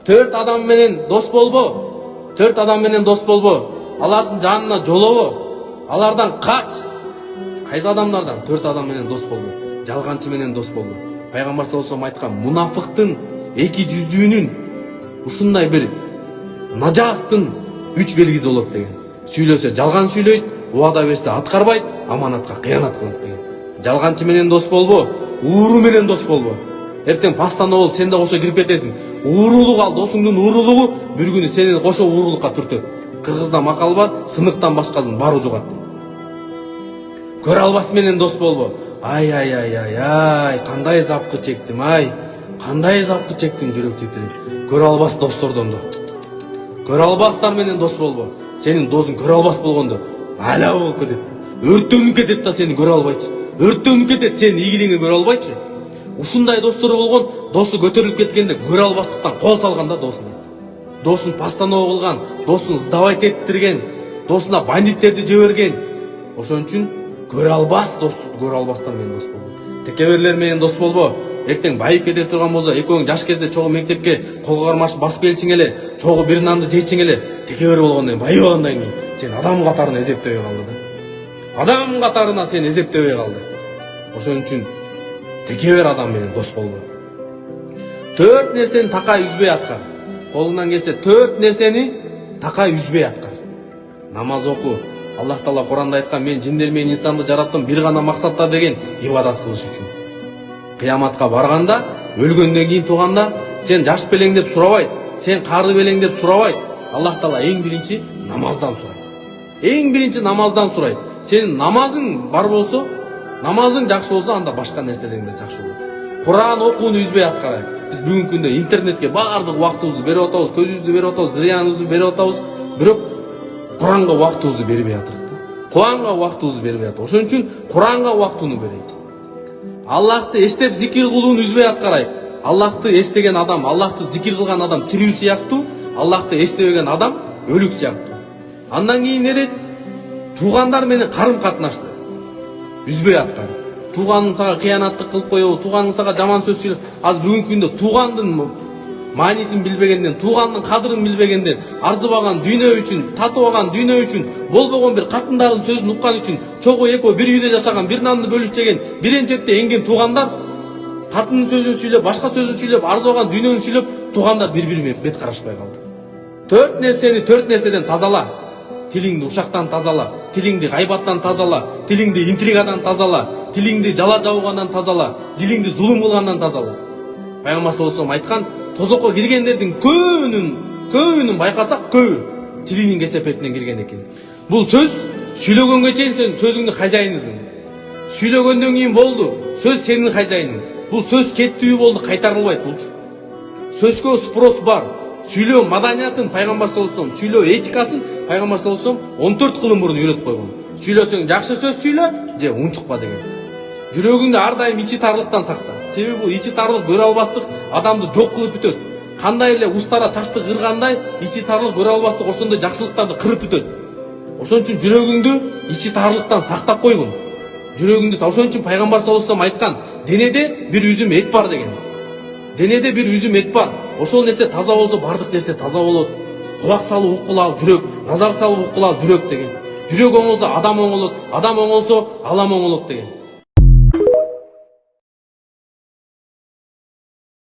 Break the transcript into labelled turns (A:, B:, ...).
A: Төрт адам менен дос болбо. Төрт адам менен дос болбо. Алардын жанына жолобо. Алардан кач. Кайсы адамдардан? Төрт адам менен дос болбо. Жалганчы менен дос болбо. Пайгамбар саллаллаху алейхи айткан, мунафыктын, эки жүздүүнүн ушундай бир нажастын үч белгиси болот деген. Сүйлөсө жалган сүйлөйт, убада берсе аткарбайт, аманатка кыянат кылат деген. Жалганчы менен дос болбо, ууру менен дос болбо. Эртең пастана болуп сен да кошо кирип кетесиң. Уурулук ал, досуңдун уурулугу бир күнү сени кошо уурулукка түртөт. Кыргызда макал бар, сыныктан башкасын баары жугат. Көрө албас менен дос болбо. Ай, кандай запкы чектим, кандай запкы чектим, жүрөк титирейт. Көрө албас достордон да. Көрө албастар менен дос болбо. Сенин досуң көрө албас болгондо ала болуп кетет. Өрттөнүп кетет да сени көрө албайчы. Өрттөнүп кетет, сенин ийгилигиңди көрө албайчы. Ушундай достору болгон, досу көтөрүлүп кеткенде көрө албастыктан кол салган да досуна. Досын постанова кылган, досын сдавать эттирген, досуна бандиттерди жиберген. Ошон үчүн көрө албас досту көрө албастан менен дос болбо. Текеберлер менен дос болбо. Эртең байып кете турган болсо, экөөң жаш кезде чогуу мектепке колго кармашып басып келчиң эле, чогуу бир нанды жейчиң эле, текебер болгондон кийин, байыгандан кийин сен адам катарына эсептебей калды да. Адам катарына сен эсептебей калды. Ошон үчүн текебер адам менен дос болбо. Төрт нерсени такай үзбөй аткар. Колуңдан келсе төрт нерсени такай үзбөй аткар. Намаз оку. Аллах Таала Куранда айткан, мен жиндер менен инсанды жараттым бир гана максатта деген, ибадат кылыш үчүн. Кыяматка барганда, өлгөндөн кийин тууганда, сен жаш белең деп сурабайт, сен кары белең деп сурабайт. Аллах Таала эң биринчи намаздан сурайт. Эң биринчи намаздан сурайт. Сенин намазың бар болсо, намазың жакшы болсо, анда башка нерселериң да жакшы болот. Куран окууну үзбөй аткарайык. Биз бүгүнкү күндө интернетке баардык убактыбызды берип атабыз, көзүбүздү берип атабыз, зыяныбызды берип атабыз, бирок Куранга убактыбызды бербей атырбыз да. Куранга убактыбызды бербей атабыз. Ошон үчүн Куранга убактыны берейик. Аллахты эстеп зикир кылууну үзбөй аткарайык. Аллахты эстеген адам, Аллахты зикир кылган адам тирүү сыяктуу, Аллахты эстебеген адам өлүк сыяктуу. Андан кийин не дейт? Туугандар менен карым катнашты үзбөй аткар. Тууганың сага кыянаттык кылып коебу, тууганың сага жаман сөз сүйлөп, азыр бүгүнкү күндө туугандын маанисин билбегенден, туугандын кадырын билбегенден, арзыбаган дүйнө үчүн, татыбаган дүйнө үчүн, болбогон бир катындардын сөзүн уккан үчүн, чогуу экөө бир үйдө жашаган, бир нанды бөлүп жеген, бир энчекте энген туугандар катынын сөзүн сүйлөп, башка сөзүн сүйлөп, арзыбаган дүйнөнү сүйлөп, туугандар бири-бири бет карашпай калды. Төрт нерседен тазала. Тилиңди ушактан тазала, тилиңди гайбаттан тазала, тилиңди интригадан тазала, тилиңди жала жабугандан тазала, дилиңди зулум кылгандан тазала. Пайгамбар саллаллаху алейхи айткан, тозокко киргендердин көбүнүн байкасак, көбү тилинин кесепетинен кирген экен. Бул сөз сүйлөгөнгө чейин сен сөзүңдүн хозяйынысың. Сүйлөгөндөн кийин болду, сөз сенин хозяйының. Бул сөз кеттүү болду, кайтарылбайт булчу. Сөзгө спрос бар. Сүйлөө маданиятын Пайгамбар саллаллаху алейхи, сүйлөө этикасын Пайгамбар саллаллаху алейхи 14 кылым мурун үйрөтүп койгон. Сүйлөсөң жакшы сөз сүйлө, же унчукпа деген. Жүрөгүңдү ар дайым ичи тарлыктан сакта. Себеби бул ичи тарлык көрө албастык адамды жок кылып бүтөт. Кандай эле устара чачты кыргандай, ичи тарлык көрө албастык ошондой жакшылыктарды кырып бүтөт. Ошон үчүн жүрөгүңдү ичи тарлыктан сактап койгун. Жүрөгүңдү, ошон үчүн Пайгамбар саллаллаху алейхи айткан, денеде бир үзүм эт бар деген. Денеде бир үзүм эт бар. Ошол нерсе таза болсо бардык нерсе таза болот. Кулак салып уккула жүрөк, назар салып уккула жүрөк деген. Жүрөк оңолсо адам оңолот, адам оңолсо алам оңолот деген.